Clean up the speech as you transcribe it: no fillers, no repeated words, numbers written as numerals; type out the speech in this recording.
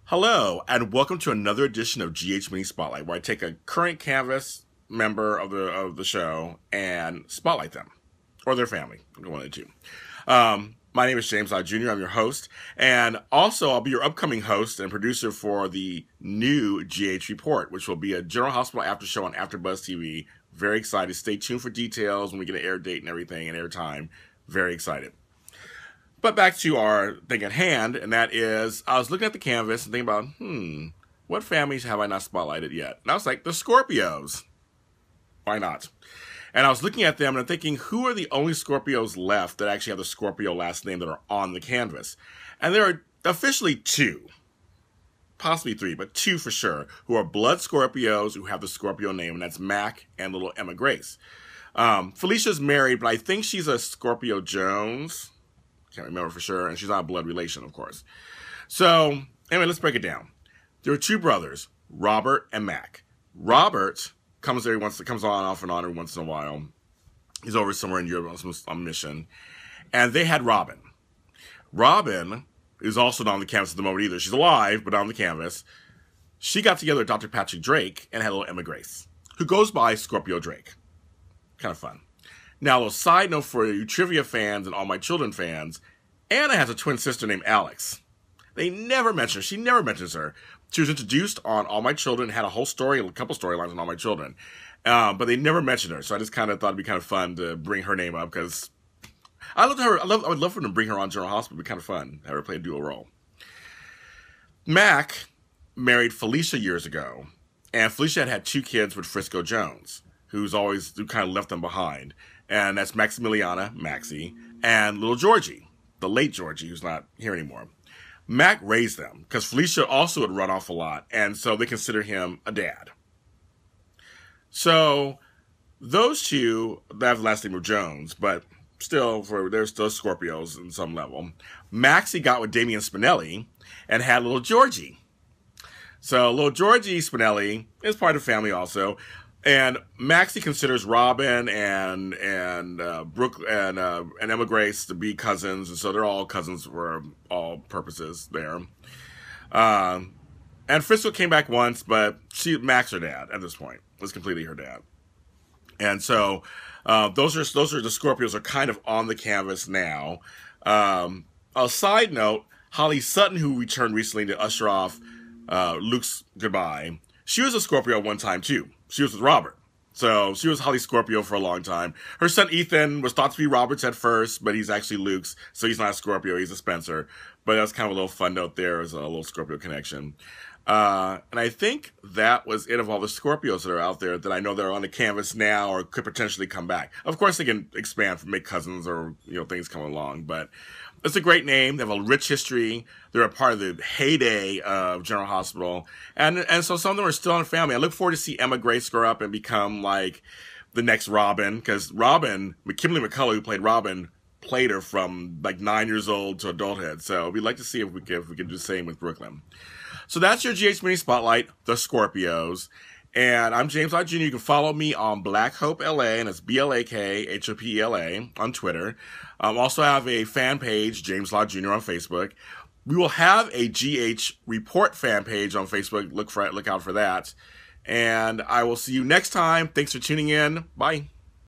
Hello, and welcome to another edition of GH Mini Spotlight, where I take a current Canvas member of the show and spotlight them, or their family, one of the two. My name is James Lott Jr. I'm your host, and also I'll be your upcoming host and producer for the new GH Report, which will be a General Hospital after show on AfterBuzz TV. Very excited. Stay tuned for details when we get an air date and everything and air time. Very excited. But back to our thing at hand, and that is, I was looking at the canvas and thinking about, what families have I not spotlighted yet? And I was like, the Scorpios. Why not? And I was looking at them and I'm thinking, who are the only Scorpios left that actually have the Scorpio last name that are on the canvas? And there are officially two, possibly three, but two for sure, who are blood Scorpios who have the Scorpio name, and that's Mac and little Emma Grace. Felicia's married, but I think she's a Scorpio Jones. Can't remember for sure, and she's not a blood relation, of course. So, anyway, let's break it down. There are two brothers, Robert and Mac. Robert comes on off and on every once in a while. He's over somewhere in Europe on mission. And they had Robin. Robin is also not on the canvas at the moment either. She's alive, but not on the canvas. She got together with Dr. Patrick Drake and had a little Emma Grace, who goes by Scorpio Drake. Kind of fun. Now, a little side note for you trivia fans and All My Children fans, Anna has a twin sister named Alex. They never mention her. She never mentions her. She was introduced on All My Children, had a whole story, a couple storylines on All My Children. But they never mentioned her, so I just kind of thought it'd be kind of fun to bring her name up, because I would love for them to bring her on General Hospital. It'd be kind of fun, have her play a dual role. Mac married Felicia years ago, and Felicia had two kids with Frisco Jones, who kind of left them behind. And that's Maximiliana, Maxie, and little Georgie, the late Georgie, who's not here anymore. Mac raised them, because Felicia also had run off a lot, and so they consider him a dad. So, those two, they have the last name of Jones, but they're still Scorpios in some level. Maxie got with Damian Spinelli, and had little Georgie. So, little Georgie Spinelli is part of the family also. And Maxie considers Robin and Brooke and Emma Grace to be cousins, and so they're all cousins for all purposes there. And Frisco came back once, but Mac's her dad at this point. Was completely her dad. And so those are the Scorpios are kind of on the canvas now. A side note: Holly Sutton, who returned recently to usher off Luke's goodbye, she was a Scorpio one time too. She was with Robert. So she was Holly Scorpio for a long time. Her son Ethan was thought to be Robert's at first, but he's actually Luke's. So he's not a Scorpio, he's a Spencer. But that was kind of a little fun note there as a little Scorpio connection. And I think that was it of all the Scorpios that are out there that I know that are on the canvas now or could potentially come back. Of course, they can expand from make cousins or things come along, but it's a great name. They have a rich history. They're a part of the heyday of General Hospital. And so some of them are still in family. I look forward to see Emma Grace grow up and become like the next Robin. Because Robin, Kimberly McCullough, who played Robin, played her from like 9 years old to adulthood. So we'd like to see if we can do the same with Brooklyn. So that's your GH Mini Spotlight, the Scorpios. And I'm James Lott Jr. You can follow me on Black Hope LA, and it's BLAKHOPELA on Twitter. Also have a fan page, James Lott Jr. on Facebook. We will have a GH Report fan page on Facebook. Look out for that. And I will see you next time. Thanks for tuning in. Bye.